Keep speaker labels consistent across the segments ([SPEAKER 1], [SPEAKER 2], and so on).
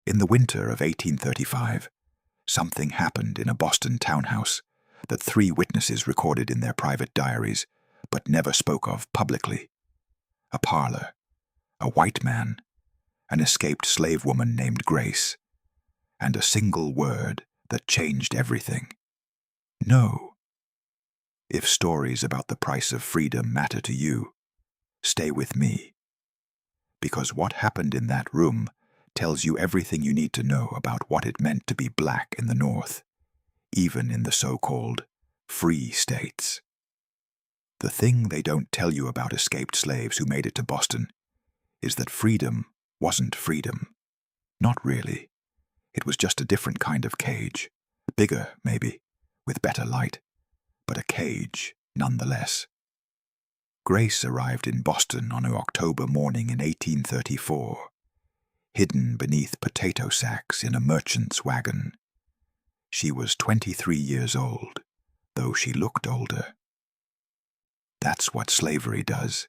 [SPEAKER 1] In the winter of 1835, something happened in a Boston townhouse that 3 witnesses recorded in their private diaries but never spoke of publicly. A parlor, a white man, an escaped slave woman named Grace, and a single word that changed everything. No. If stories about the price of freedom matter to you, stay with me. Because what happened in that room tells you everything you need to know about what it meant to be black in the North, even in the so-called free states. The thing they don't tell you about escaped slaves who made it to Boston is that freedom wasn't freedom. Not really. It was just a different kind of cage. Bigger, maybe, with better light, but a cage nonetheless. Grace arrived in Boston on an October morning in 1834, hidden beneath potato sacks in a merchant's wagon. She was 23 years old, though she looked older. That's what slavery does.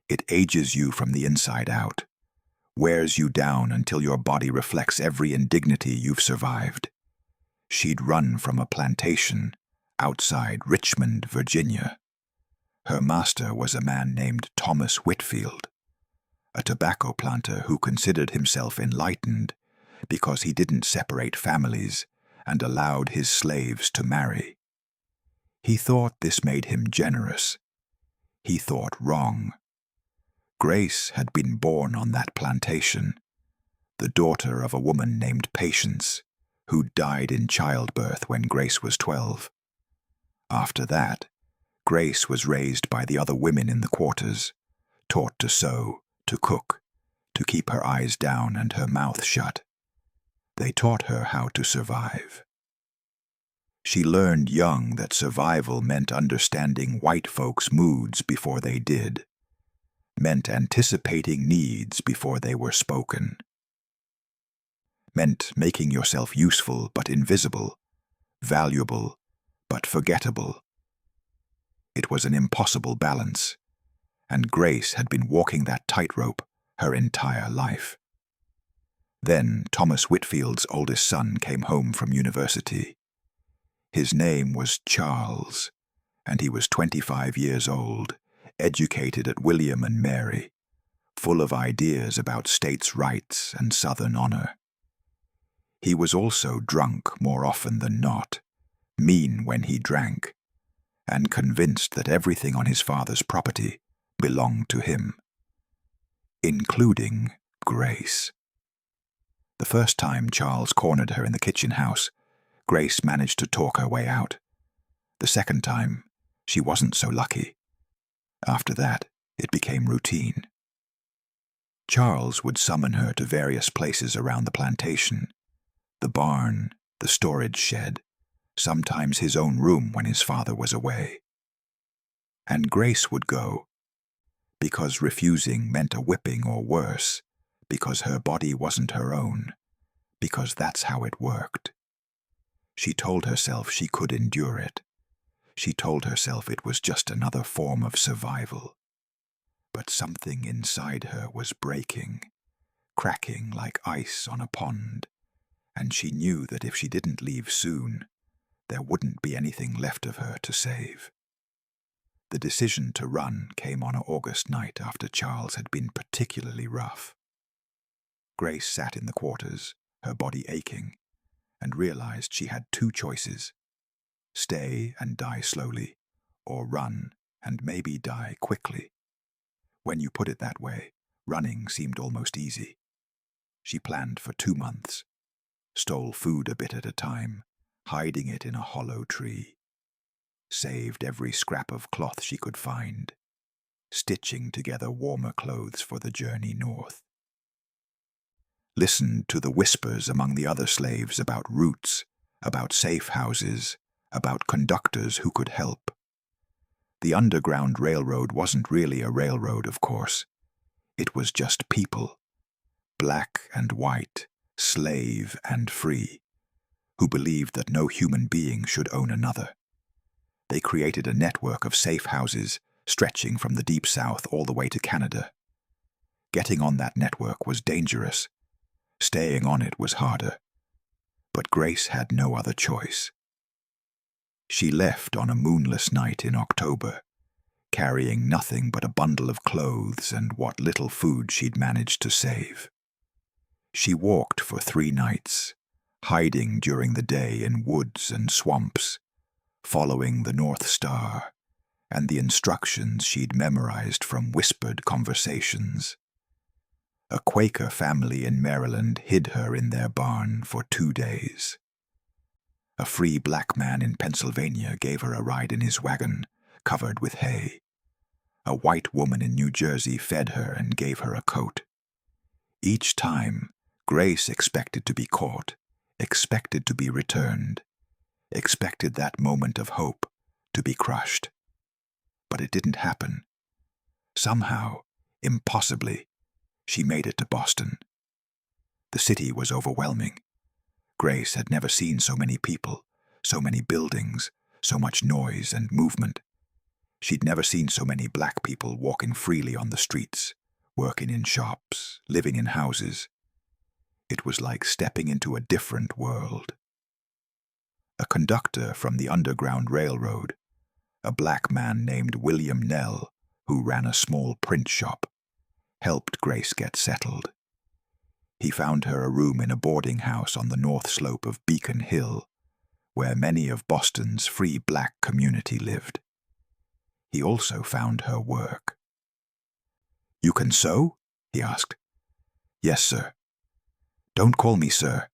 [SPEAKER 1] It ages you from the inside out, wears you down until your body reflects every indignity you've survived. She'd run from a plantation outside Richmond, Virginia. Her master was a man named Thomas Whitfield, a tobacco planter who considered himself enlightened because he didn't separate families and allowed his slaves to marry. He thought this made him generous. He thought wrong. Grace had been born on that plantation, the daughter of a woman named Patience, who died in childbirth when Grace was 12. After that, Grace was raised by the other women in the quarters, taught to sew, to cook, to keep her eyes down and her mouth shut. They taught her how to survive. She learned young that survival meant understanding white folks' moods before they did, meant anticipating needs before they were spoken, meant making yourself useful but invisible, valuable but forgettable. It was an impossible balance, and Grace had been walking that tightrope her entire life. Then Thomas Whitfield's oldest son came home from university. His name was Charles, and he was 25 years old, educated at William and Mary, full of ideas about states' rights and Southern honor. He was also drunk more often than not, mean when he drank, and convinced that everything on his father's property belonged to him, including Grace. The first time Charles cornered her in the kitchen house, Grace managed to talk her way out. The second time, she wasn't so lucky. After that, it became routine. Charles would summon her to various places around the plantation, the barn, the storage shed, sometimes his own room when his father was away. And Grace would go, because refusing meant a whipping or worse, because her body wasn't her own, because that's how it worked. She told herself she could endure it. She told herself it was just another form of survival. But something inside her was breaking, cracking like ice on a pond, and she knew that if she didn't leave soon, there wouldn't be anything left of her to save. The decision to run came on an August night after Charles had been particularly rough. Grace sat in the quarters, her body aching, and realized she had 2 choices: stay and die slowly, or run and maybe die quickly. When you put it that way, running seemed almost easy. She planned for 2 months, stole food a bit at a time, hiding it in a hollow tree, saved every scrap of cloth she could find, stitching together warmer clothes for the journey north. Listened to the whispers among the other slaves about routes, about safe houses, about conductors who could help. The Underground Railroad wasn't really a railroad, of course. It was just people, black and white, slave and free, who believed that no human being should own another. They created a network of safe houses stretching from the Deep South all the way to Canada. Getting on that network was dangerous, Staying on it was harder, but Grace had no other choice. She left on a moonless night in October, carrying nothing but a bundle of clothes and what little food she'd managed to save. She walked for 3 nights, hiding during the day in woods and swamps, following the North Star and the instructions she'd memorized from whispered conversations. A Quaker family in Maryland hid her in their barn for 2 days. A free black man in Pennsylvania gave her a ride in his wagon, covered with hay. A white woman in New Jersey fed her and gave her a coat. Each time, Grace expected to be caught, expected to be returned, expected that moment of hope to be crushed. But it didn't happen. Somehow, impossibly, she made it to Boston. The city was overwhelming. Grace had never seen so many people, so many buildings, so much noise and movement. She'd never seen so many black people walking freely on the streets, working in shops, living in houses. It was like stepping into a different world. A conductor from the Underground Railroad, a black man named William Nell, who ran a small print shop, helped Grace get settled. He found her a room in a boarding house on the north slope of Beacon Hill, where many of Boston's free black community lived. He also found her work. "You can sew?" he asked. "Yes, sir." "Don't call me sir.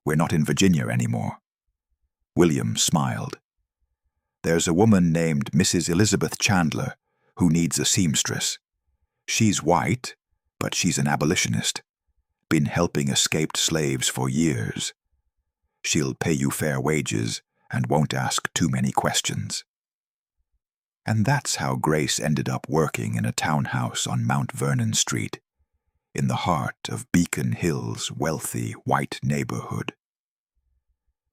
[SPEAKER 1] We're not in Virginia anymore." William smiled. "There's a woman named Mrs. Elizabeth Chandler who needs a seamstress. She's white, but she's an abolitionist. Been helping escaped slaves for years. She'll pay you fair wages and won't ask too many questions." And that's how Grace ended up working in a townhouse on Mount Vernon Street, in the heart of Beacon Hill's wealthy white neighborhood.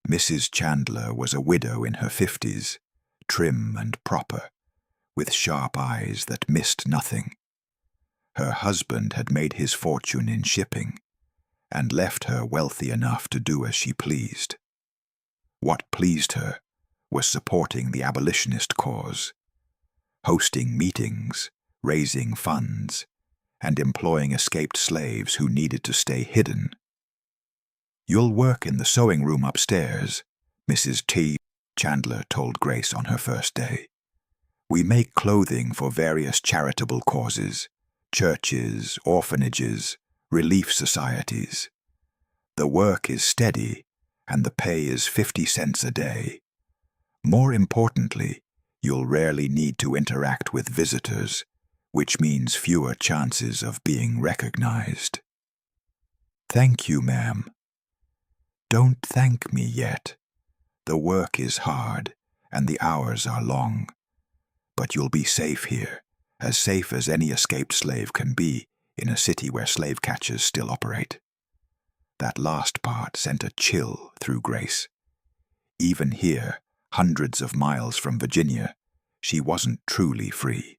[SPEAKER 1] Mrs. Chandler was a widow in her 50s, trim and proper, with sharp eyes that missed nothing. Her husband had made his fortune in shipping and left her wealthy enough to do as she pleased. What pleased her was supporting the abolitionist cause, hosting meetings, raising funds, and employing escaped slaves who needed to stay hidden. "You'll work in the sewing room upstairs," Mrs. T. Chandler told Grace on her first day. "We make clothing for various charitable causes, churches, orphanages, relief societies. The work is steady, and the pay is 50 cents a day. More importantly, you'll rarely need to interact with visitors, which means fewer chances of being recognized." "Thank you, ma'am." "Don't thank me yet. The work is hard, and the hours are long. But you'll be safe here, as safe as any escaped slave can be in a city where slave catchers still operate." That last part sent a chill through Grace. Even here, hundreds of miles from Virginia, she wasn't truly free.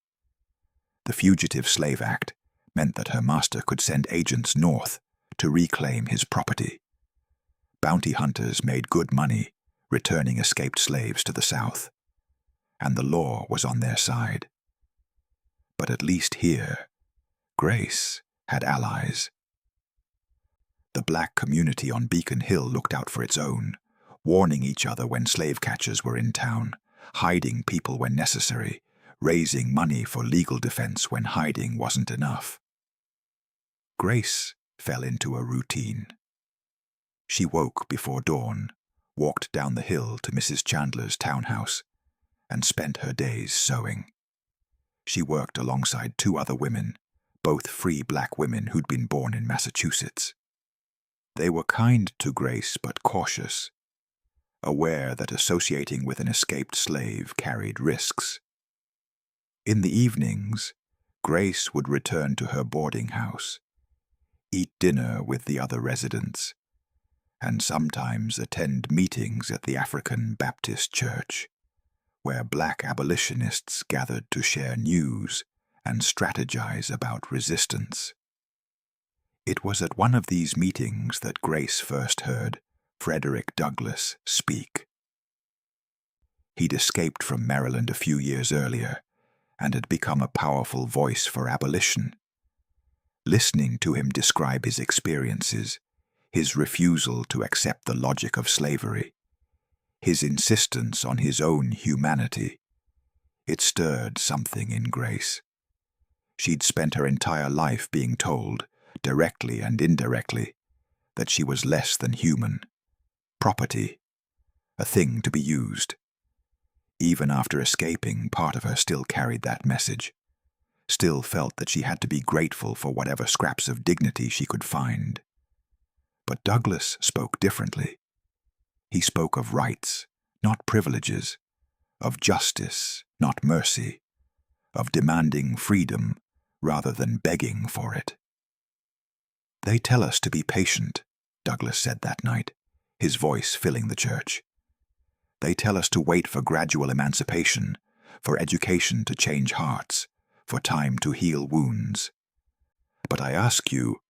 [SPEAKER 1] The Fugitive Slave Act meant that her master could send agents north to reclaim his property. Bounty hunters made good money returning escaped slaves to the South, and the law was on their side. But at least here, Grace had allies. The black community on Beacon Hill looked out for its own, warning each other when slave catchers were in town, hiding people when necessary, raising money for legal defense when hiding wasn't enough. Grace fell into a routine. She woke before dawn, walked down the hill to Mrs. Chandler's townhouse, and spent her days sewing. She worked alongside 2 other women, both free black women who'd been born in Massachusetts. They were kind to Grace but cautious, aware that associating with an escaped slave carried risks. In the evenings, Grace would return to her boarding house, eat dinner with the other residents, and sometimes attend meetings at the African Baptist Church, where black abolitionists gathered to share news and strategize about resistance. It was at one of these meetings that Grace first heard Frederick Douglass speak. He'd escaped from Maryland a few years earlier and had become a powerful voice for abolition. Listening to him describe his experiences, his refusal to accept the logic of slavery, his insistence on his own humanity, it stirred something in Grace. She'd spent her entire life being told, directly and indirectly, that she was less than human, property, a thing to be used. Even after escaping, part of her still carried that message, still felt that she had to be grateful for whatever scraps of dignity she could find. But Douglass spoke differently. He spoke of rights, not privileges, of justice, not mercy, of demanding freedom rather than begging for it. "They tell us to be patient," Douglass said that night, his voice filling the church. "They tell us to wait for gradual emancipation, for education to change hearts, for time to heal wounds. But I ask you,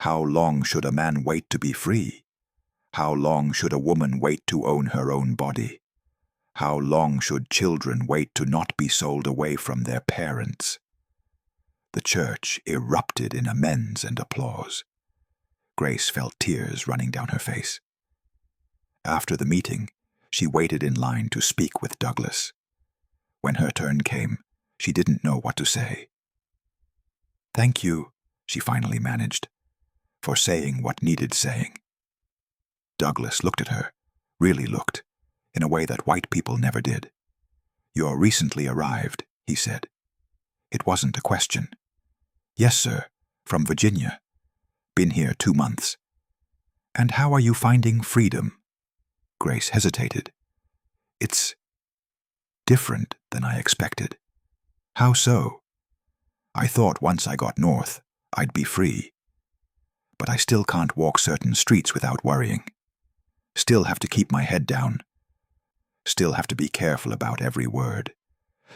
[SPEAKER 1] how long should a man wait to be free? How long should a woman wait to own her own body? How long should children wait to not be sold away from their parents?" The church erupted in amens and applause. Grace felt tears running down her face. After the meeting, she waited in line to speak with Douglass. When her turn came, she didn't know what to say. "Thank you," she finally managed, "for saying what needed saying." Douglass looked at her, really looked, in a way that white people never did. "You're recently arrived," he said. It wasn't a question. "Yes, sir, from Virginia. Been here 2 months. And how are you finding freedom?" Grace hesitated. "It's different than I expected." "How so?" "I thought once I got north, I'd be free. But I still can't walk certain streets without worrying. Still have to keep my head down. Still have to be careful about every word.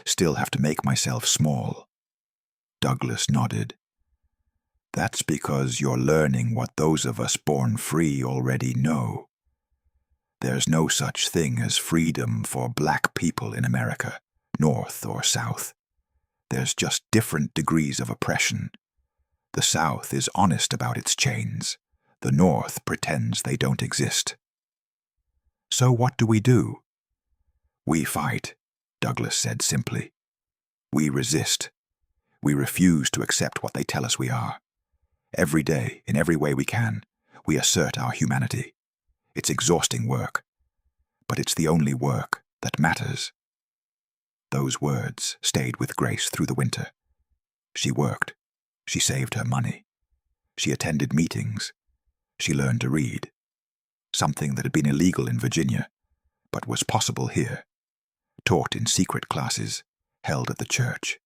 [SPEAKER 1] Still have to make myself small." Douglass nodded. "That's because you're learning what those of us born free already know. There's no such thing as freedom for black people in America, North or South. There's just different degrees of oppression. The South is honest about its chains. The North pretends they don't exist." "So what do we do?" "We fight," Douglass said simply. "We resist. We refuse to accept what they tell us we are. Every day, in every way we can, we assert our humanity. It's exhausting work, but it's the only work that matters." Those words stayed with Grace through the winter. She worked. She saved her money. She attended meetings. She learned to read, something that had been illegal in Virginia, but was possible here, taught in secret classes held at the church.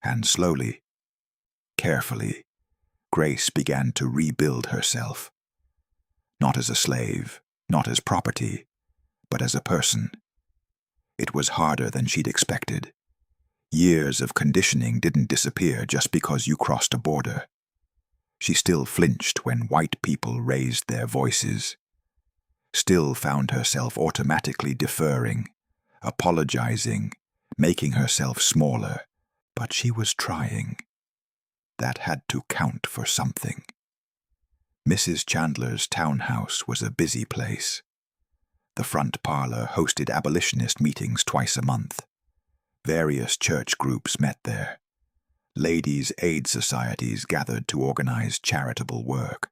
[SPEAKER 1] And slowly, carefully, Grace began to rebuild herself. Not as a slave, not as property, but as a person. It was harder than she'd expected. Years of conditioning didn't disappear just because you crossed a border. She still flinched when white people raised their voices. Still found herself automatically deferring, apologizing, making herself smaller, but she was trying. That had to count for something. Mrs. Chandler's townhouse was a busy place. The front parlor hosted abolitionist meetings twice a month. Various church groups met there. Ladies' aid societies gathered to organize charitable work.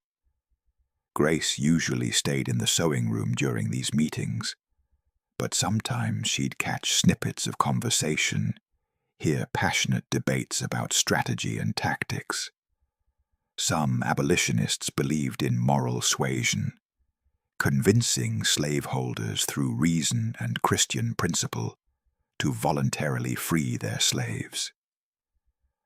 [SPEAKER 1] Grace usually stayed in the sewing room during these meetings, but sometimes she'd catch snippets of conversation, hear passionate debates about strategy and tactics. Some abolitionists believed in moral suasion, convincing slaveholders through reason and Christian principle to voluntarily free their slaves.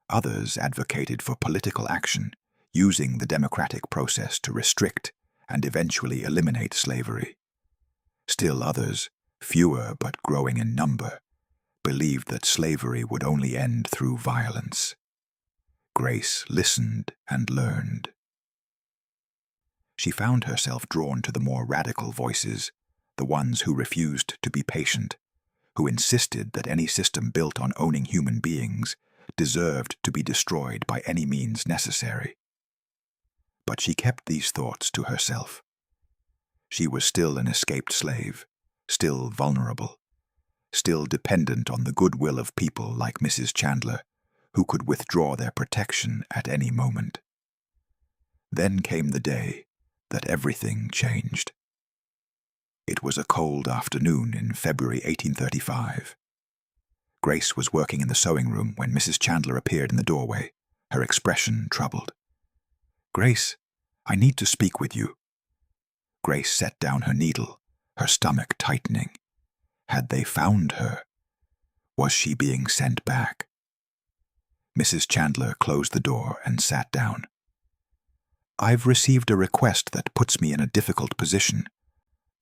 [SPEAKER 1] Others advocated for political action, using the democratic process to restrict and eventually eliminate slavery. Still others, fewer but growing in number, believed that slavery would only end through violence. Grace listened and learned. She found herself drawn to the more radical voices, the ones who refused to be patient, who insisted that any system built on owning human beings deserved to be destroyed by any means necessary. But she kept these thoughts to herself. She was still an escaped slave, still vulnerable, still dependent on the goodwill of people like Mrs. Chandler, who could withdraw their protection at any moment. Then came the day that everything changed. It was a cold afternoon in February 1835. Grace was working in the sewing room when Mrs. Chandler appeared in the doorway, her expression troubled. "Grace, I need to speak with you." Grace set down her needle, her stomach tightening. Had they found her? Was she being sent back? Mrs. Chandler closed the door and sat down. "I've received a request that puts me in a difficult position.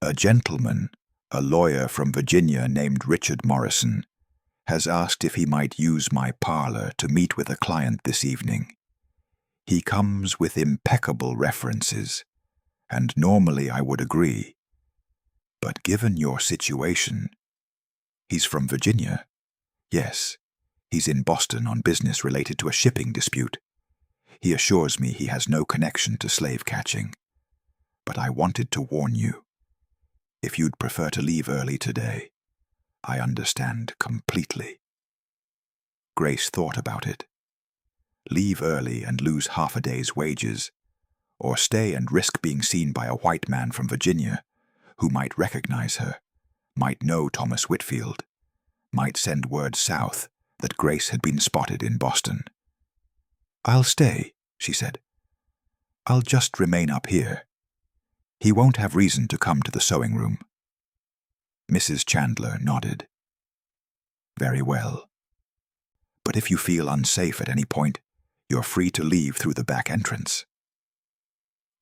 [SPEAKER 1] A gentleman, a lawyer from Virginia named Richard Morrison, has asked if he might use my parlor to meet with a client this evening. He comes with impeccable references, and normally I would agree. But given your situation—" "He's from Virginia?" "Yes. He's in Boston on business related to a shipping dispute. He assures me he has no connection to slave catching. But I wanted to warn you. If you'd prefer to leave early today, I understand completely." Grace thought about it. Leave early and lose half a day's wages, or stay and risk being seen by a white man from Virginia who might recognize her, might know Thomas Whitfield, might send word south that Grace had been spotted in Boston. "I'll stay," she said. "I'll just remain up here. He won't have reason to come to the sewing room." Mrs. Chandler nodded. "Very well. But if you feel unsafe at any point, you're free to leave through the back entrance."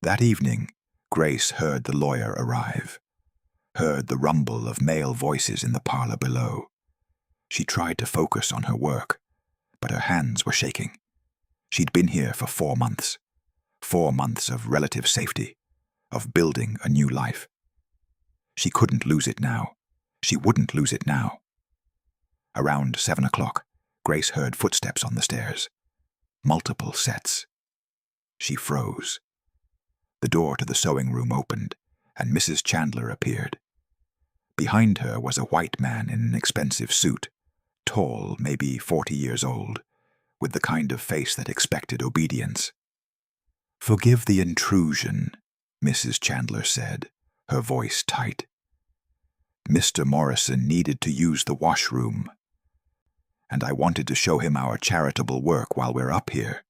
[SPEAKER 1] That evening, Grace heard the lawyer arrive, heard the rumble of male voices in the parlor below. She tried to focus on her work, but her hands were shaking. She'd been here for 4 months. 4 months of relative safety, of building a new life. She couldn't lose it now. She wouldn't lose it now. Around 7 o'clock, Grace heard footsteps on the stairs. Multiple sets. She froze. The door to the sewing room opened, and Mrs. Chandler appeared. Behind her was a white man in an expensive suit, tall, maybe 40 years old, with the kind of face that expected obedience. "Forgive the intrusion," Mrs. Chandler said, her voice tight. "Mr. Morrison needed to use the washroom, and I wanted to show him our charitable work while we're up here."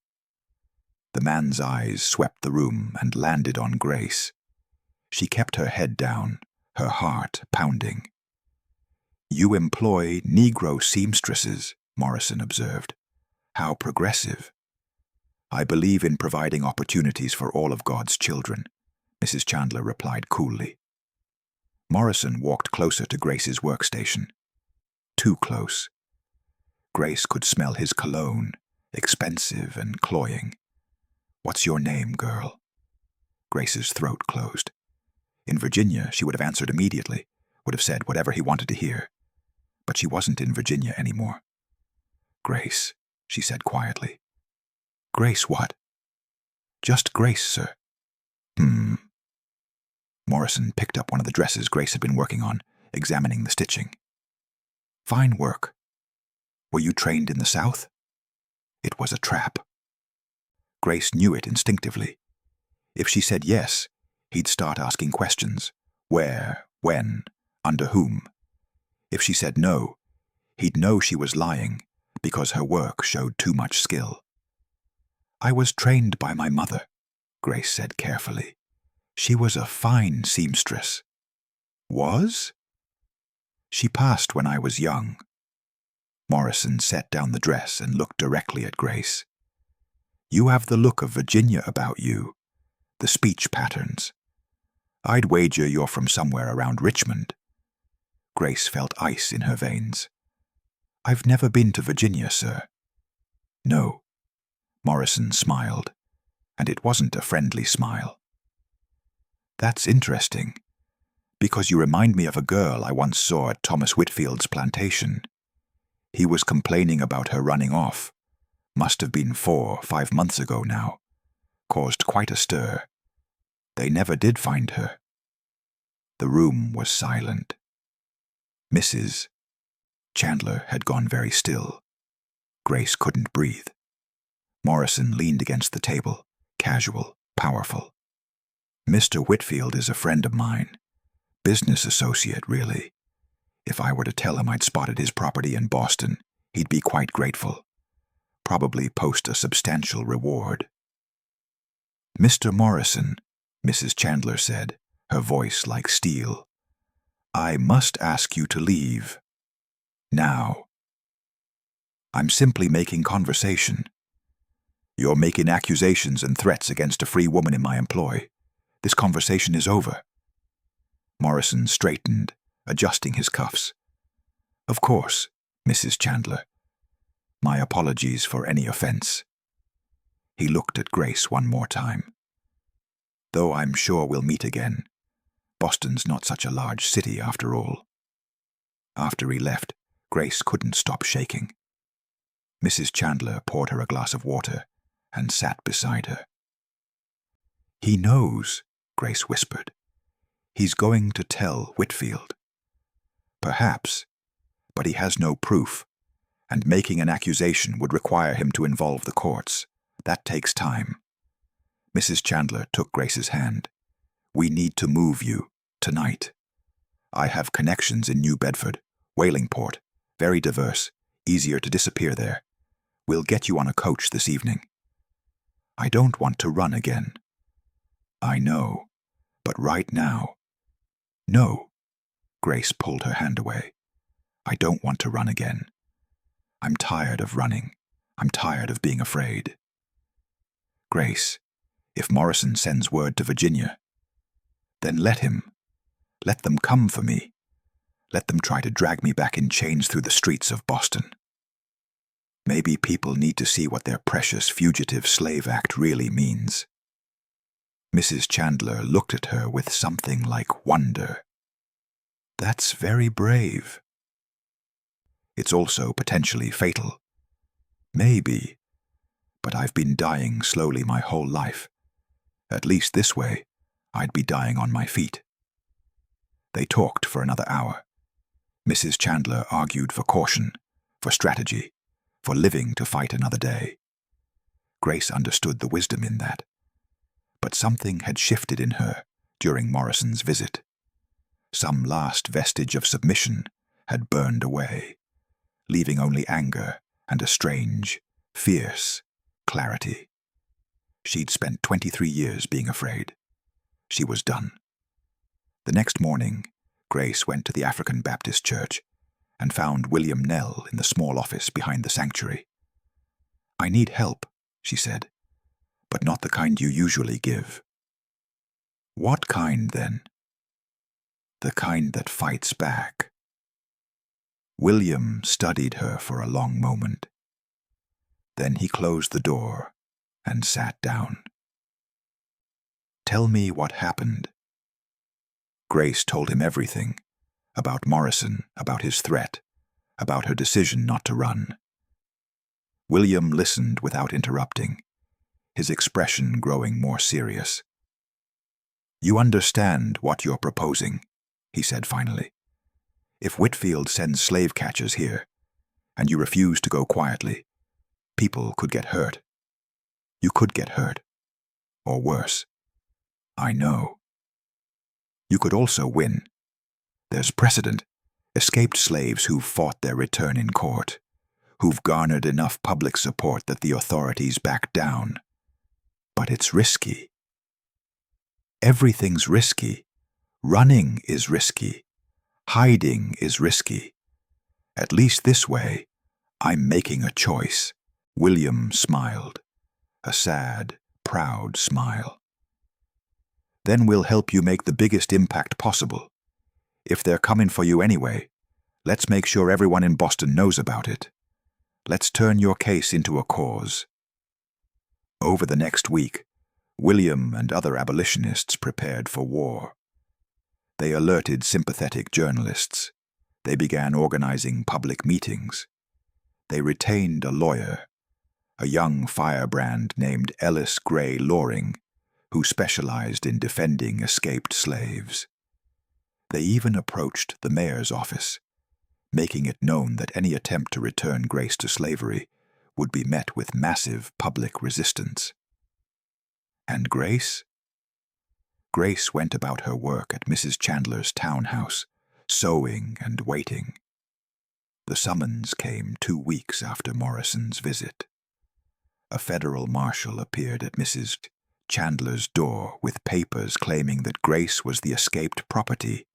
[SPEAKER 1] The man's eyes swept the room and landed on Grace. She kept her head down, her heart pounding. "You employ Negro seamstresses," Morrison observed. "How progressive." "I believe in providing opportunities for all of God's children," Mrs. Chandler replied coolly. Morrison walked closer to Grace's workstation. Too close. Grace could smell his cologne, expensive and cloying. "What's your name, girl?" Grace's throat closed. In Virginia, she would have answered immediately, would have said whatever he wanted to hear. But she wasn't in Virginia anymore. "Grace," she said quietly. "Grace what?" "Just Grace, sir." Morrison picked up one of the dresses Grace had been working on, examining the stitching. "Fine work. Were you trained in the South?" It was a trap. Grace knew it instinctively. If she said yes, he'd start asking questions. Where, when, under whom? If she said no, he'd know she was lying because her work showed too much skill. "I was trained by my mother," Grace said carefully. "She was a fine seamstress." "Was?" "She passed when I was young." Morrison set down the dress and looked directly at Grace. "You have the look of Virginia about you, the speech patterns. I'd wager you're from somewhere around Richmond." Grace felt ice in her veins. "I've never been to Virginia, sir." "No." Morrison smiled, and it wasn't a friendly smile. That's interesting, because you remind me of a girl I once saw at Thomas Whitfield's plantation. He was complaining about her running off. Must have been 4 or 5 months ago now. Caused quite a stir. They never did find her. The room was silent. Mrs. Chandler had gone very still. Grace couldn't breathe. Morrison leaned against the table, casual, powerful. Mr. Whitfield is a friend of mine. Business associate, really. If I were to tell him I'd spotted his property in Boston, he'd be quite grateful. Probably post a substantial reward. Mr. Morrison, Mrs. Chandler said, her voice like steel. I must ask you to leave. Now. I'm simply making conversation. You're making accusations and threats against a free woman in my employ. This conversation is over. Morrison straightened, adjusting his cuffs. Of course, Mrs. Chandler. My apologies for any offense. He looked at Grace one more time. Though I'm sure we'll meet again. Boston's not such a large city after all. After he left, Grace couldn't stop shaking. Mrs. Chandler poured her a glass of water and sat beside her. He knows, Grace whispered. He's going to tell Whitfield. Perhaps, but he has no proof, and making an accusation would require him to involve the courts. That takes time. Mrs. Chandler took Grace's hand. We need to move you, tonight. I have connections in New Bedford, Wallingport, very diverse, easier to disappear there. We'll get you on a coach this evening. I don't want to run again. I know, but right now. No. Grace pulled her hand away. I don't want to run again. I'm tired of running. I'm tired of being afraid. Grace, if Morrison sends word to Virginia, then let him. Let them come for me. Let them try to drag me back in chains through the streets of Boston. Maybe people need to see what their precious Fugitive Slave Act really means. Mrs. Chandler looked at her with something like wonder. That's very brave. It's also potentially fatal. Maybe, but I've been dying slowly my whole life. At least this way, I'd be dying on my feet. They talked for another hour. Mrs. Chandler argued for caution, for strategy, for living to fight another day. Grace understood the wisdom in that. But something had shifted in her during Morrison's visit. Some last vestige of submission had burned away, leaving only anger and a strange, fierce clarity. She'd spent 23 years being afraid. She was done. The next morning, Grace went to the African Baptist Church and found William Nell in the small office behind the sanctuary. I need help, she said, but not the kind you usually give. What kind, then? The kind that fights back. William studied her for a long moment. Then he closed the door and sat down. Tell me what happened. Grace told him everything, about Morrison, about his threat, about her decision not to run. William listened without interrupting, his expression growing more serious. You understand what you're proposing, he said finally. If Whitfield sends slave catchers here, and you refuse to go quietly, people could get hurt. You could get hurt. Or worse. I know. You could also win. There's precedent. Escaped slaves who've fought their return in court, who've garnered enough public support that the authorities back down. But it's risky. Everything's risky. Running is risky. Hiding is risky. At least this way, I'm making a choice. William smiled. A sad, proud smile. Then we'll help you make the biggest impact possible. If they're coming for you anyway, let's make sure everyone in Boston knows about it. Let's turn your case into a cause. Over the next week, William and other abolitionists prepared for war. They alerted sympathetic journalists. They began organizing public meetings. They retained a lawyer, a young firebrand named Ellis Gray Loring, who specialized in defending escaped slaves. They even approached the mayor's office, making it known that any attempt to return Grace to slavery would be met with massive public resistance. And Grace? Grace went about her work at Mrs. Chandler's townhouse, sewing and waiting. The summons came 2 weeks after Morrison's visit. A federal marshal appeared at Mrs. Chandler's door with papers claiming that Grace was the escaped property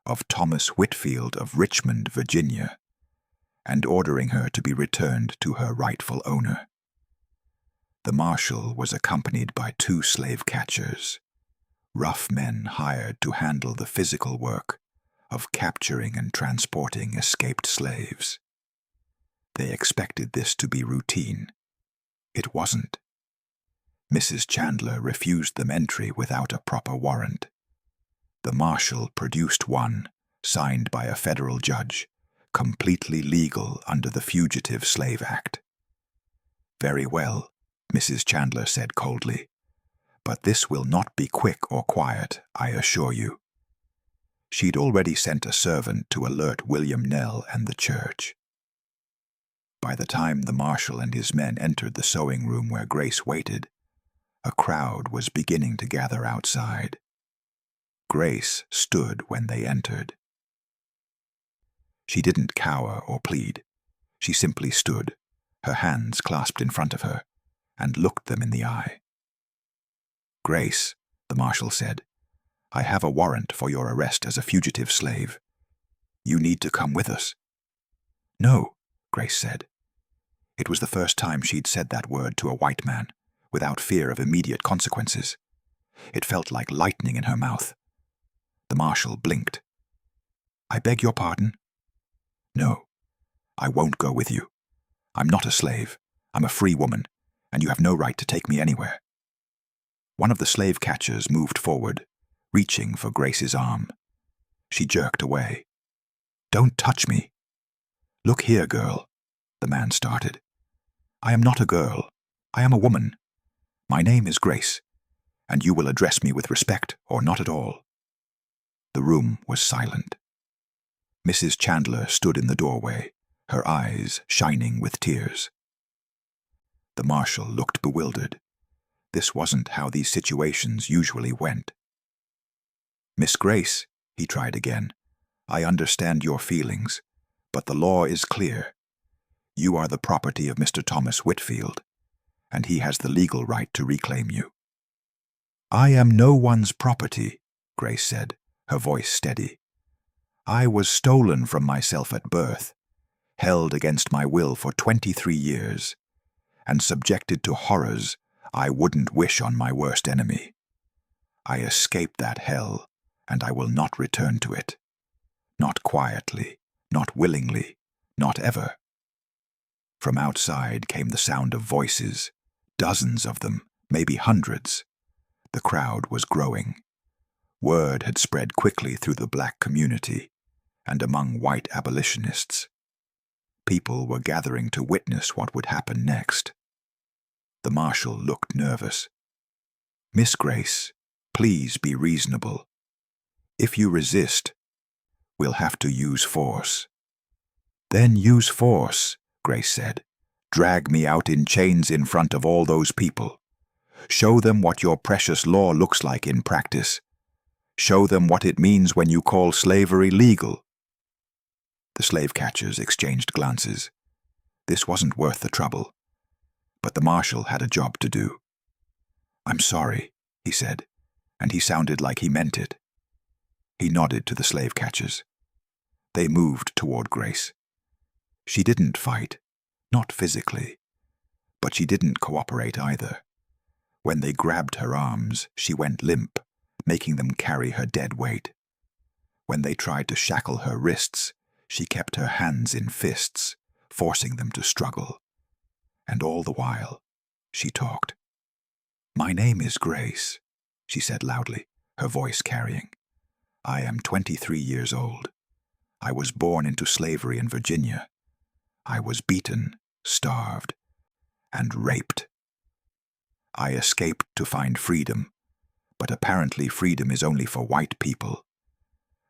[SPEAKER 1] of Thomas Whitfield of Richmond, Virginia, and ordering her to be returned to her rightful owner. The marshal was accompanied by 2 slave catchers, rough men hired to handle the physical work of capturing and transporting escaped slaves. They expected this to be routine. It wasn't. Mrs. Chandler refused them entry without a proper warrant. The marshal produced one, signed by a federal judge, completely legal under the Fugitive Slave Act. "Very well," Mrs. Chandler said coldly, "but this will not be quick or quiet, I assure you." She'd already sent a servant to alert William Nell and the church. By the time the marshal and his men entered the sewing room where Grace waited, a crowd was beginning to gather outside. Grace stood when they entered. She didn't cower or plead. She simply stood, her hands clasped in front of her, and looked them in the eye. "Grace," the marshal said, "I have a warrant for your arrest as a fugitive slave. You need to come with us." "No," Grace said. It was the first time she'd said that word to a white man, without fear of immediate consequences. It felt like lightning in her mouth. The marshal blinked. "I beg your pardon?" "No, I won't go with you. I'm not a slave. I'm a free woman, and you have no right to take me anywhere." One of the slave catchers moved forward, reaching for Grace's arm. She jerked away. "Don't touch me." "Look here, girl," the man started. "I am not a girl. I am a woman. My name is Grace, and you will address me with respect or not at all." The room was silent. Mrs. Chandler stood in the doorway, her eyes shining with tears. The marshal looked bewildered. This wasn't how these situations usually went. "Miss Grace," he tried again, "I understand your feelings, but the law is clear. You are the property of Mr. Thomas Whitfield, and he has the legal right to reclaim you." "I am no one's property," Grace said, her voice steady. "I was stolen from myself at birth, held against my will for 23 years, and subjected to horrors I wouldn't wish on my worst enemy. I escaped that hell, and I will not return to it. Not quietly, not willingly, not ever." From outside came the sound of voices, dozens of them, maybe hundreds. The crowd was growing. Word had spread quickly through the black community and among white abolitionists. People were gathering to witness what would happen next. The marshal looked nervous. "Miss Grace, please be reasonable. If you resist, we'll have to use force." "Then use force," Grace said. "Drag me out in chains in front of all those people. Show them what your precious law looks like in practice. Show them what it means when you call slavery legal." The slave catchers exchanged glances. This wasn't worth the trouble. But the marshal had a job to do. "I'm sorry," he said, and he sounded like he meant it. He nodded to the slave catchers. They moved toward Grace. She didn't fight, not physically, but she didn't cooperate either. When they grabbed her arms, she went limp, making them carry her dead weight. When they tried to shackle her wrists, she kept her hands in fists, forcing them to struggle. And all the while, she talked. "My name is Grace," she said loudly, her voice carrying. "I am 23 years old. I was born into slavery in Virginia. I was beaten, starved, and raped. I escaped to find freedom, but apparently freedom is only for white people.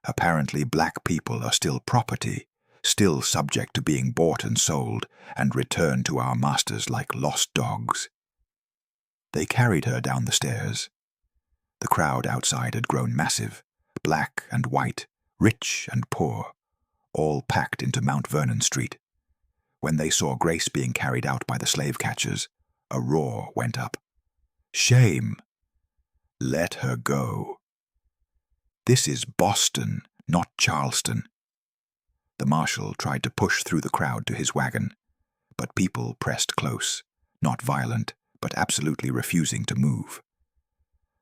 [SPEAKER 1] Apparently black people are still property, still subject to being bought and sold and returned to our masters like lost dogs." They carried her down the stairs. The crowd outside had grown massive, black and white, rich and poor, all packed into Mount Vernon Street. When they saw Grace being carried out by the slave catchers, a roar went up. "Shame! Let her go. This is Boston, not Charleston." The marshal tried to push through the crowd to his wagon, but people pressed close, not violent, but absolutely refusing to move.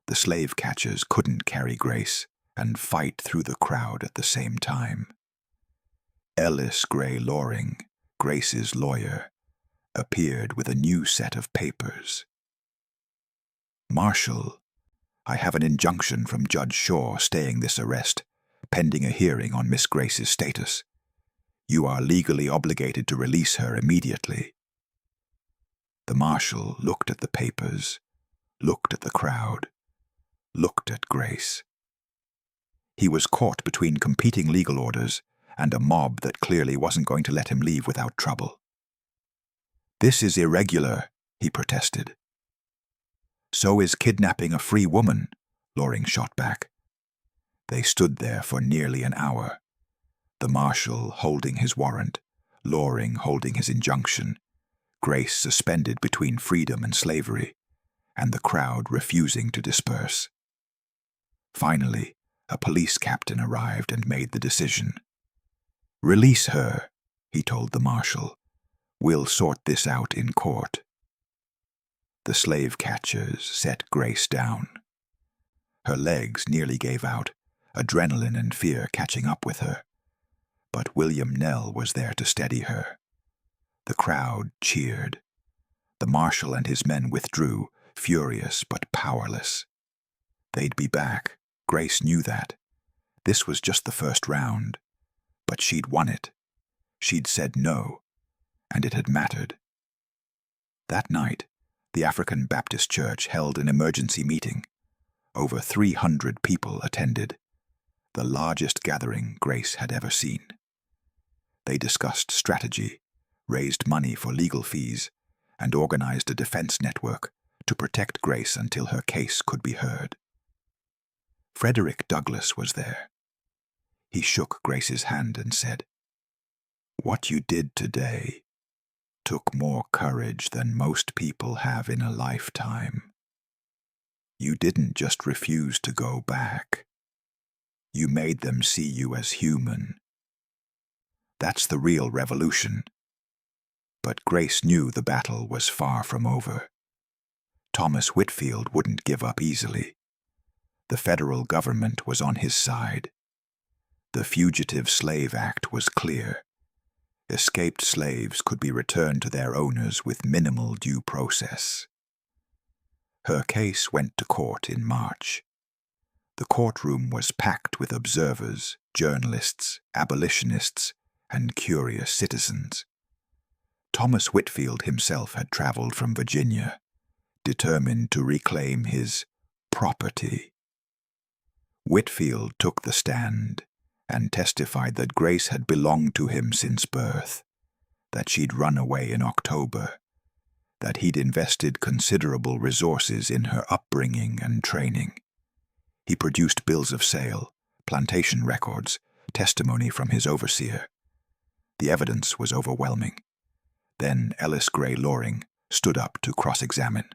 [SPEAKER 1] The slave catchers couldn't carry Grace and fight through the crowd at the same time. Ellis Gray Loring, Grace's lawyer, appeared with a new set of papers. "Marshal, I have an injunction from Judge Shaw staying this arrest, pending a hearing on Miss Grace's status. You are legally obligated to release her immediately." The marshal looked at the papers, looked at the crowd, looked at Grace. He was caught between competing legal orders and a mob that clearly wasn't going to let him leave without trouble. "This is irregular," he protested. "So is kidnapping a free woman," Loring shot back. They stood there for nearly an hour, the marshal holding his warrant, Loring holding his injunction, Grace suspended between freedom and slavery, and the crowd refusing to disperse. Finally, a police captain arrived and made the decision. "Release her," he told the marshal. "We'll sort this out in court." The slave catchers set Grace down. Her legs nearly gave out, adrenaline and fear catching up with her. But William Nell was there to steady her. The crowd cheered. The marshal and his men withdrew, furious but powerless. They'd be back. Grace knew that. This was just the first round. But she'd won it. She'd said no, and it had mattered. That night, the African Baptist Church held an emergency meeting. Over 300 people attended, the largest gathering Grace had ever seen. They discussed strategy, raised money for legal fees, and organized a defense network to protect Grace until her case could be heard. Frederick Douglass was there. He shook Grace's hand and said, "What you did today took more courage than most people have in a lifetime. You didn't just refuse to go back. You made them see you as human. That's the real revolution." But Grace knew the battle was far from over. Thomas Whitfield wouldn't give up easily. The federal government was on his side. The Fugitive Slave Act was clear. Escaped slaves could be returned to their owners with minimal due process. Her case went to court in March. The courtroom was packed with observers, journalists, abolitionists, and curious citizens. Thomas Whitfield himself had traveled from Virginia, determined to reclaim his property. Whitfield took the stand and testified that Grace had belonged to him since birth, that she'd run away in October, that he'd invested considerable resources in her upbringing and training. He produced bills of sale, plantation records, testimony from his overseer. The evidence was overwhelming. Then Ellis Gray Loring stood up to cross-examine.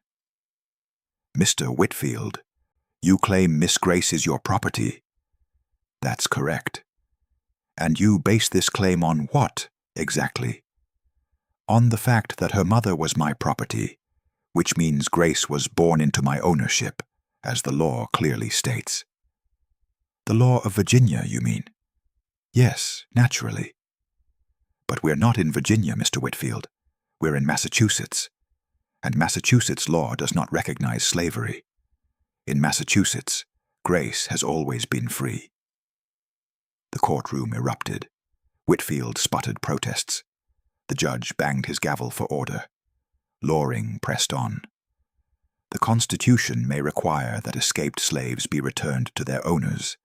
[SPEAKER 1] "Mr. Whitfield, you claim Miss Grace is your property." "That's correct." "And you base this claim on what, exactly?" "On the fact that her mother was my property, which means Grace was born into my ownership, as the law clearly states." "The law of Virginia, you mean?" "Yes, naturally." "But we're not in Virginia, Mr. Whitfield. We're in Massachusetts. and Massachusetts law does not recognize slavery. In Massachusetts, Grace has always been free. The courtroom erupted. Whitfield sputtered protests. The judge banged his gavel for order. Loring pressed on. The Constitution may require that escaped slaves be returned to their owners,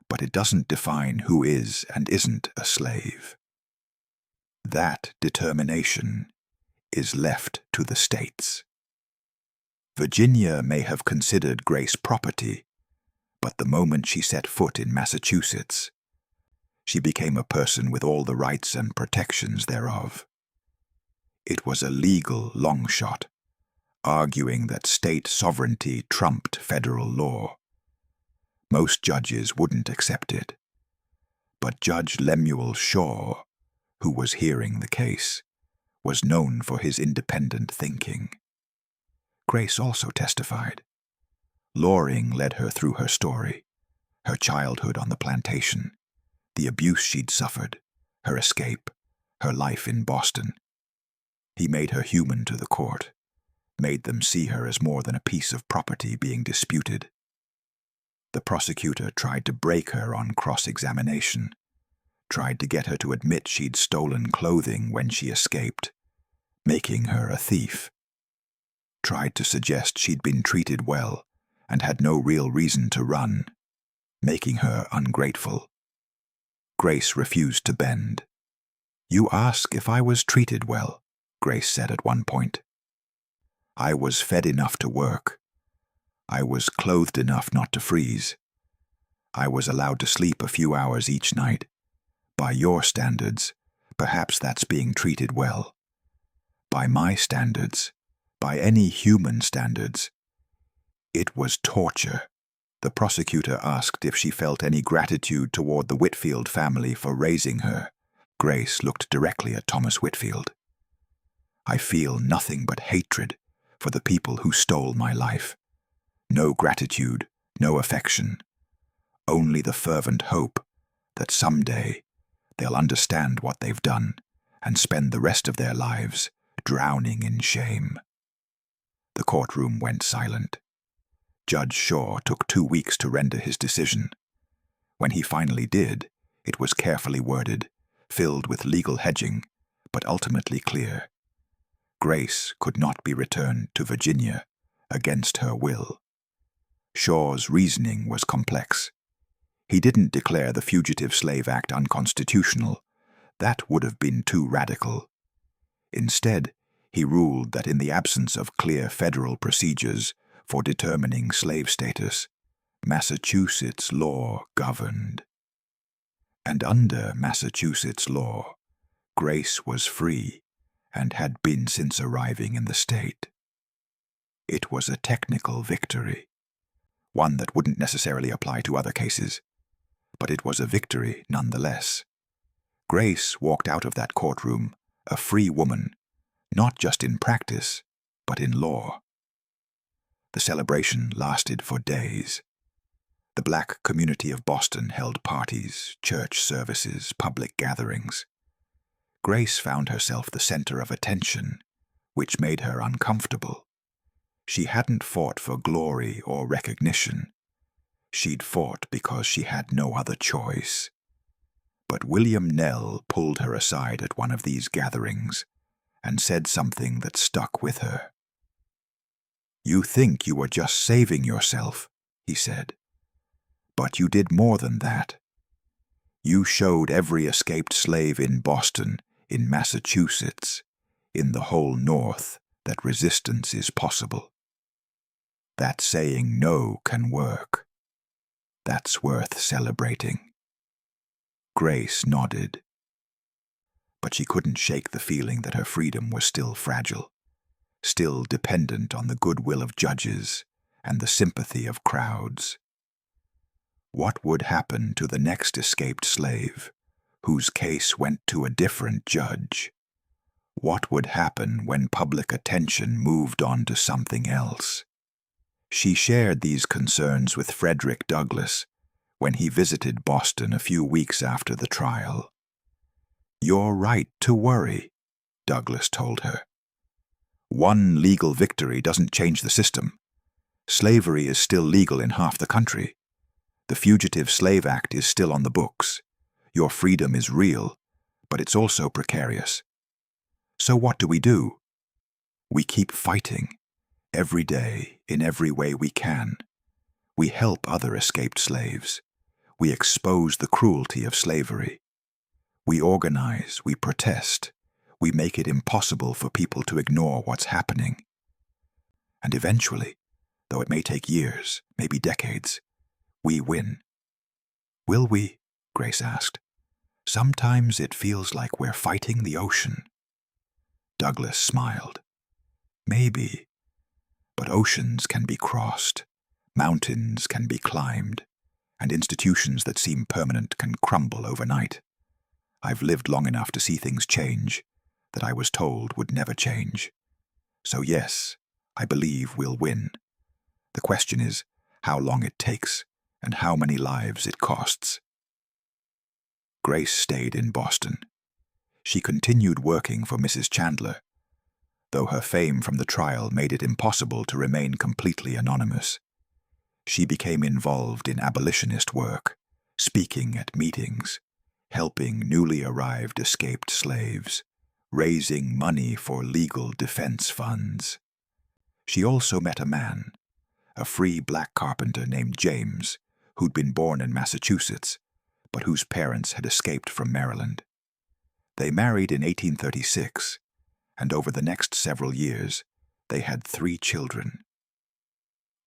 [SPEAKER 1] but it doesn't define who is and isn't a slave. That determination is left to the states. Virginia may have considered Grace property, but the moment she set foot in Massachusetts, she became a person with all the rights and protections thereof. It was a legal long shot, arguing that state sovereignty trumped federal law. Most judges wouldn't accept it, but Judge Lemuel Shaw, who was hearing the case, was known for his independent thinking. Grace also testified. Loring led her through her story, her childhood on the plantation, the abuse she'd suffered, her escape, her life in Boston. He made her human to the court, made them see her as more than a piece of property being disputed. The prosecutor tried to break her on cross-examination, tried to get her to admit she'd stolen clothing when she escaped, making her a thief. Tried to suggest she'd been treated well and had no real reason to run, making her ungrateful. Grace refused to bend. "You ask if I was treated well," Grace said at one point. "I was fed enough to work. I was clothed enough not to freeze. I was allowed to sleep a few hours each night. By your standards, perhaps that's being treated well. By my standards, by any human standards, it was torture." The prosecutor asked if she felt any gratitude toward the Whitfield family for raising her. Grace looked directly at Thomas Whitfield. "I feel nothing but hatred for the people who stole my life. No gratitude, no affection. Only the fervent hope that someday they'll understand what they've done and spend the rest of their lives drowning in shame." The courtroom went silent. Judge Shaw took 2 weeks to render his decision. When he finally did, it was carefully worded, filled with legal hedging, but ultimately clear. Grace could not be returned to Virginia against her will. Shaw's reasoning was complex. He didn't declare the Fugitive Slave Act unconstitutional. That would have been too radical. Instead, he ruled that in the absence of clear federal procedures for determining slave status, Massachusetts law governed. And under Massachusetts law, Grace was free and had been since arriving in the state. It was a technical victory, one that wouldn't necessarily apply to other cases, but it was a victory nonetheless. Grace walked out of that courtroom a free woman, not just in practice, but in law. The celebration lasted for days. The black community of Boston held parties, church services, public gatherings. Grace found herself the center of attention, which made her uncomfortable. She hadn't fought for glory or recognition. She'd fought because she had no other choice. But William Nell pulled her aside at one of these gatherings and said something that stuck with her. "You think you were just saving yourself," he said. "But you did more than that. You showed every escaped slave in Boston, in Massachusetts, in the whole North, that resistance is possible. That saying no can work. That's worth celebrating." Grace nodded. But she couldn't shake the feeling that her freedom was still fragile, still dependent on the goodwill of judges and the sympathy of crowds. What would happen to the next escaped slave, whose case went to a different judge? What would happen when public attention moved on to something else? She shared these concerns with Frederick Douglass when he visited Boston a few weeks after the trial. "You're right to worry," Douglass told her. One legal victory doesn't change the system. Slavery is still legal in half the country. The Fugitive Slave Act is still on the books. Your freedom is real, but it's also precarious. So what do? We keep fighting, every day, in every way we can. We help other escaped slaves. We expose the cruelty of slavery. We organize, we protest, we make it impossible for people to ignore what's happening. And eventually, though it may take years, maybe decades, we win. Will we? Grace asked. Sometimes it feels like we're fighting the ocean. Douglas smiled. Maybe, but oceans can be crossed, mountains can be climbed, and institutions that seem permanent can crumble overnight. I've lived long enough to see things change that I was told would never change. So yes, I believe we'll win. The question is how long it takes and how many lives it costs. Grace stayed in Boston. She continued working for Mrs. Chandler, though her fame from the trial made it impossible to remain completely anonymous. She became involved in abolitionist work, speaking at meetings, helping newly arrived escaped slaves, raising money for legal defense funds. She also met a man, a free black carpenter named James, who'd been born in Massachusetts, but whose parents had escaped from Maryland. They married in 1836, and over the next several years, they had 3 children.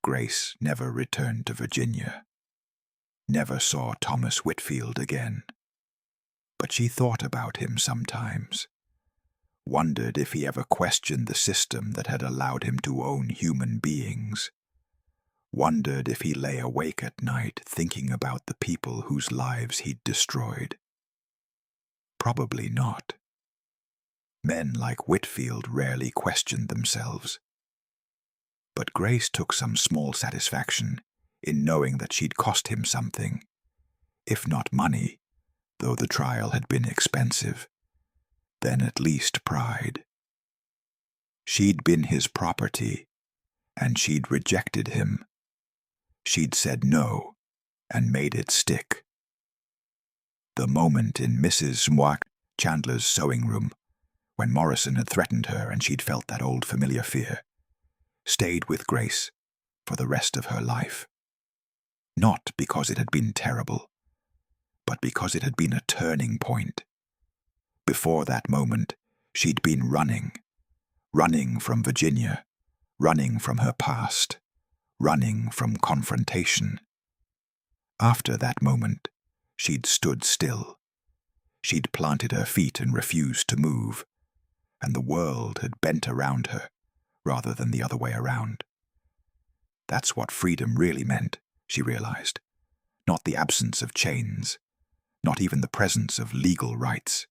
[SPEAKER 1] Grace never returned to Virginia, never saw Thomas Whitfield again. But she thought about him sometimes, wondered if he ever questioned the system that had allowed him to own human beings, wondered if he lay awake at night thinking about the people whose lives he'd destroyed. Probably not. Men like Whitfield rarely questioned themselves. But Grace took some small satisfaction in knowing that she'd cost him something, if not money, though the trial had been expensive, then at least pride. She'd been his property, and she'd rejected him. She'd said no, and made it stick. The moment in Mrs. Chandler's sewing room, when Morrison had threatened her and she'd felt that old familiar fear, stayed with Grace for the rest of her life. Not because it had been terrible, but because it had been a turning point. Before that moment, she'd been running from Virginia, running from her past, running from confrontation. After that moment, she'd stood still. She'd planted her feet and refused to move, and the world had bent around her rather than the other way around. That's what freedom really meant, she realized. Not the absence of chains, not even the presence of legal rights.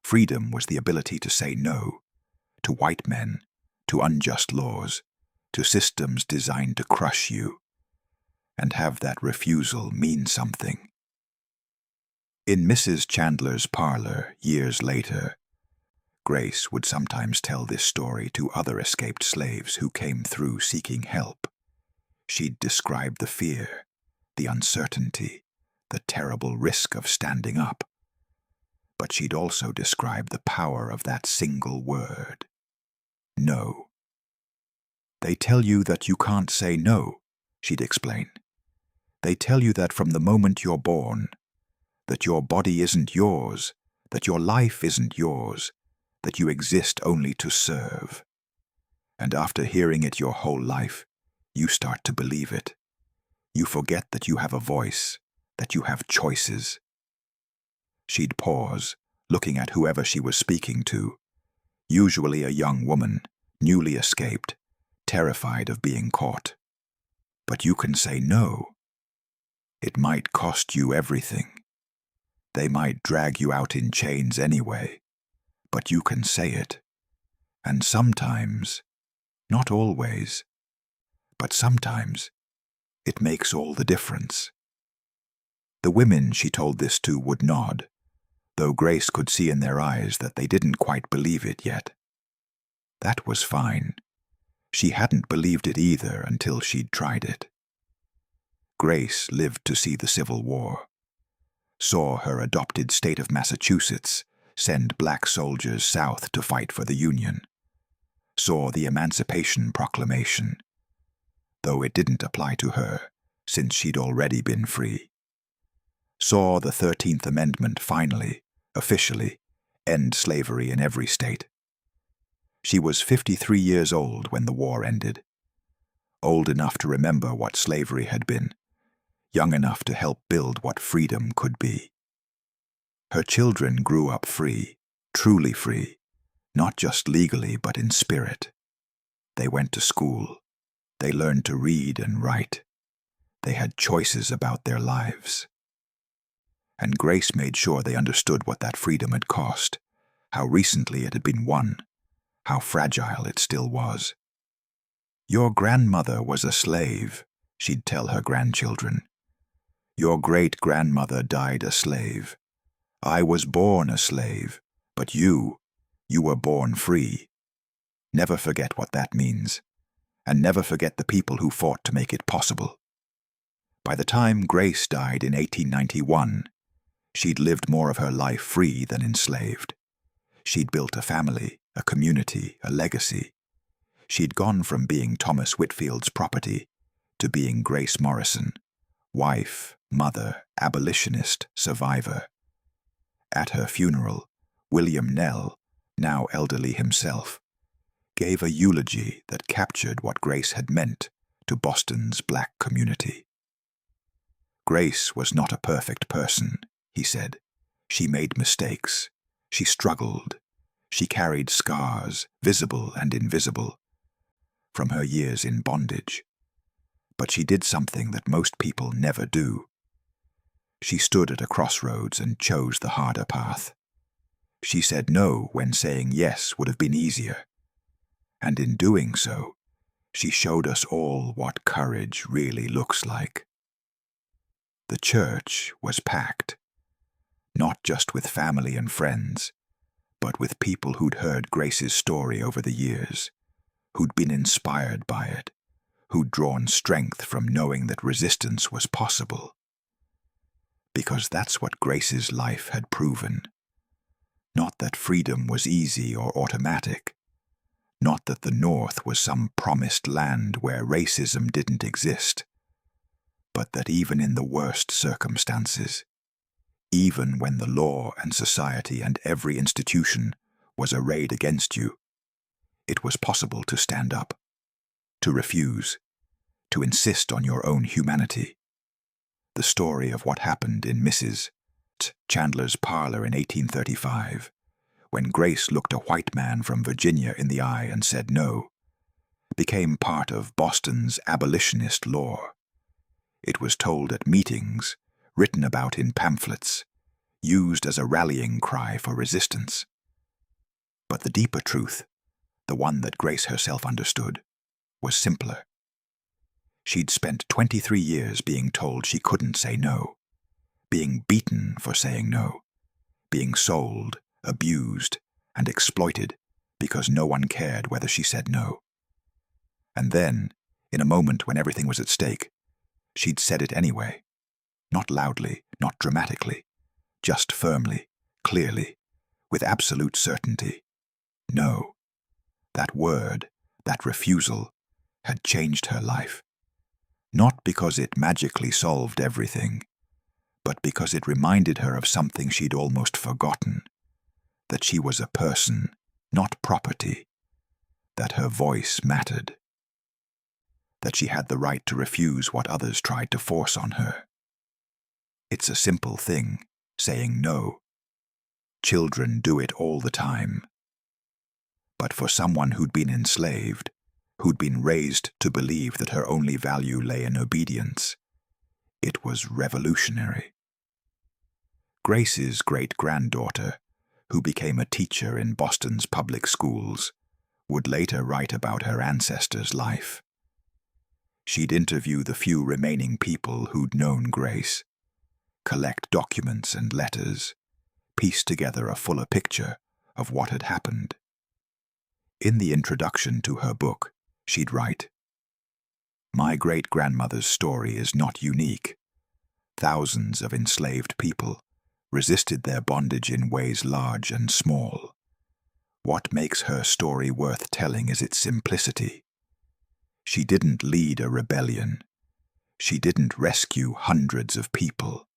[SPEAKER 1] Freedom was the ability to say no to white men, to unjust laws, to systems designed to crush you, and have that refusal mean something. In Mrs. Chandler's parlor, years later, Grace would sometimes tell this story to other escaped slaves who came through seeking help. She'd describe the fear, the uncertainty, the terrible risk of standing up. But she'd also describe the power of that single word, no. They tell you that you can't say no, she'd explain. They tell you that from the moment you're born, that your body isn't yours, that your life isn't yours, that you exist only to serve. And after hearing it your whole life, you start to believe it. You forget that you have a voice, that you have choices. She'd pause, looking at whoever she was speaking to, usually a young woman, newly escaped, terrified of being caught. But you can say no. It might cost you everything. They might drag you out in chains anyway, but you can say it. And sometimes, not always, but sometimes, it makes all the difference. The women she told this to would nod, though Grace could see in their eyes that they didn't quite believe it yet. That was fine. She hadn't believed it either until she'd tried it. Grace lived to see the Civil War, saw her adopted state of Massachusetts send black soldiers south to fight for the Union, saw the Emancipation Proclamation, though it didn't apply to her since she'd already been free, saw the 13th Amendment finally, officially, end slavery in every state. She was 53 years old when the war ended, old enough to remember what slavery had been, young enough to help build what freedom could be. Her children grew up free, truly free, not just legally but in spirit. They went to school. They learned to read and write. They had choices about their lives. And Grace made sure they understood what that freedom had cost, how recently it had been won, how fragile it still was. Your grandmother was a slave, she'd tell her grandchildren. Your great-grandmother died a slave. I was born a slave, but you were born free. Never forget what that means, and never forget the people who fought to make it possible. By the time Grace died in 1891, she'd lived more of her life free than enslaved. She'd built a family, a community, a legacy. She'd gone from being Thomas Whitfield's property to being Grace Morrison, wife, mother, abolitionist, survivor. At her funeral, William Nell, now elderly himself, gave a eulogy that captured what Grace had meant to Boston's black community. Grace was not a perfect person, he said. She made mistakes. She struggled. She carried scars, visible and invisible, from her years in bondage. But she did something that most people never do. She stood at a crossroads and chose the harder path. She said no when saying yes would have been easier. And in doing so, she showed us all what courage really looks like. The church was packed, not just with family and friends, but with people who'd heard Grace's story over the years, who'd been inspired by it, who'd drawn strength from knowing that resistance was possible. Because that's what Grace's life had proven. Not that freedom was easy or automatic. Not that the North was some promised land where racism didn't exist. But that even in the worst circumstances, even when the law and society and every institution was arrayed against you, it was possible to stand up, to refuse, to insist on your own humanity. The story of what happened in Mrs. Chandler's parlor in 1835, when Grace looked a white man from Virginia in the eye and said no, became part of Boston's abolitionist lore. It was told at meetings, written about in pamphlets, used as a rallying cry for resistance. But the deeper truth, the one that Grace herself understood, was simpler. She'd spent 23 years being told she couldn't say no, being beaten for saying no, being sold, abused, and exploited because no one cared whether she said no. And then, in a moment when everything was at stake, she'd said it anyway. Not loudly, not dramatically, just firmly, clearly, with absolute certainty. No. That word, that refusal, had changed her life. Not because it magically solved everything, but because it reminded her of something she'd almost forgotten, that she was a person, not property, that her voice mattered, that she had the right to refuse what others tried to force on her. It's a simple thing, saying no. Children do it all the time. But for someone who'd been enslaved, who'd been raised to believe that her only value lay in obedience, it was revolutionary. Grace's great-granddaughter, who became a teacher in Boston's public schools, would later write about her ancestor's life. She'd interview the few remaining people who'd known Grace, collect documents and letters, piece together a fuller picture of what had happened. In the introduction to her book, she'd write, "My great-grandmother's story is not unique. Thousands of enslaved people resisted their bondage in ways large and small. What makes her story worth telling is its simplicity. She didn't lead a rebellion. She didn't rescue hundreds of people.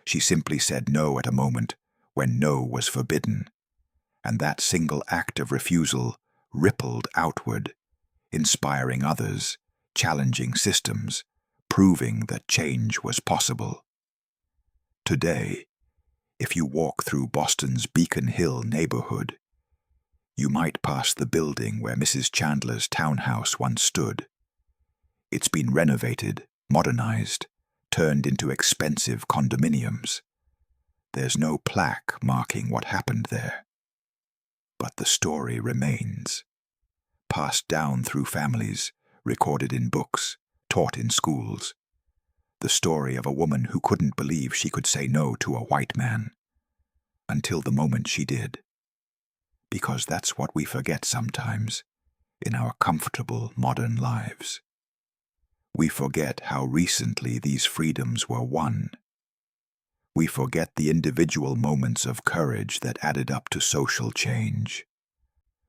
[SPEAKER 1] She simply said no at a moment when no was forbidden, and that single act of refusal rippled outward, inspiring others, challenging systems, proving that change was possible. Today, if you walk through Boston's Beacon Hill neighborhood, you might pass the building where Mrs. Chandler's townhouse once stood. It's been renovated, modernized, turned into expensive condominiums. There's no plaque marking what happened there. But the story remains, passed down through families, recorded in books, taught in schools. The story of a woman who couldn't believe she could say no to a white man, until the moment she did. Because that's what we forget sometimes in our comfortable modern lives. We forget how recently these freedoms were won. We forget the individual moments of courage that added up to social change.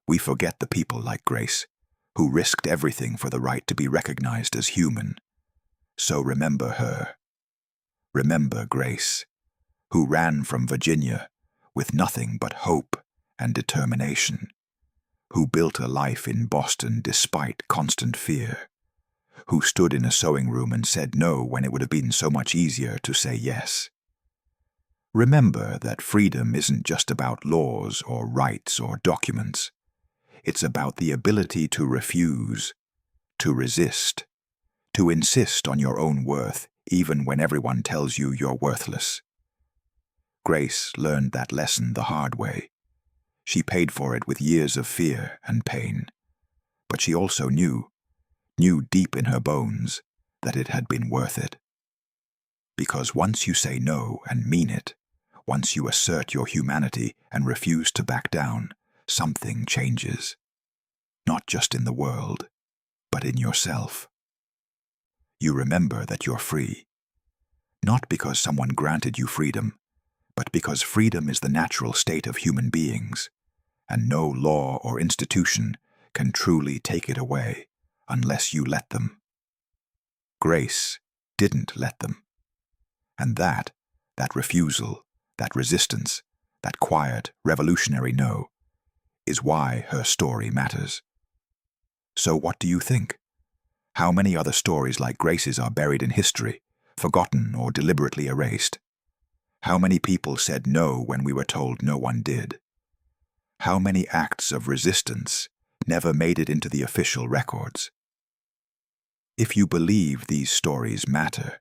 [SPEAKER 1] We forget the people like Grace, who risked everything for the right to be recognized as human. So remember her. Remember Grace, who ran from Virginia with nothing but hope and determination, who built a life in Boston despite constant fear, who stood in a sewing room and said no when it would have been so much easier to say yes. Remember that freedom isn't just about laws or rights or documents. It's about the ability to refuse, to resist, to insist on your own worth even when everyone tells you you're worthless. Grace learned that lesson the hard way. She paid for it with years of fear and pain, but she also knew deep in her bones that it had been worth it. Because once you say no and mean it, once you assert your humanity and refuse to back down, something changes. Not just in the world, but in yourself. You remember that you're free. Not because someone granted you freedom, but because freedom is the natural state of human beings, and no law or institution can truly take it away unless you let them. Grace didn't let them. And that refusal, that resistance, that quiet, revolutionary no, is why her story matters. So what do you think? How many other stories like Grace's are buried in history, forgotten or deliberately erased? How many people said no when we were told no one did? How many acts of resistance never made it into the official records? If you believe these stories matter,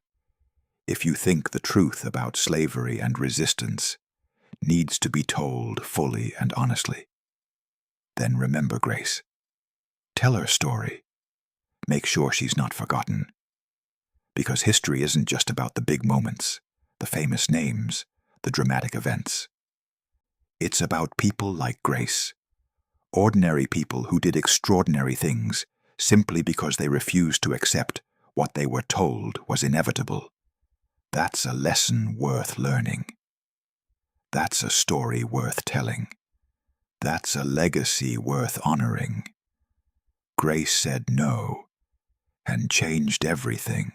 [SPEAKER 1] if you think the truth about slavery and resistance needs to be told fully and honestly, then remember Grace. Tell her story. Make sure she's not forgotten. Because history isn't just about the big moments, the famous names, the dramatic events. It's about people like Grace, ordinary people who did extraordinary things simply because they refused to accept what they were told was inevitable. That's a lesson worth learning. That's a story worth telling. That's a legacy worth honoring. Grace said no and changed everything.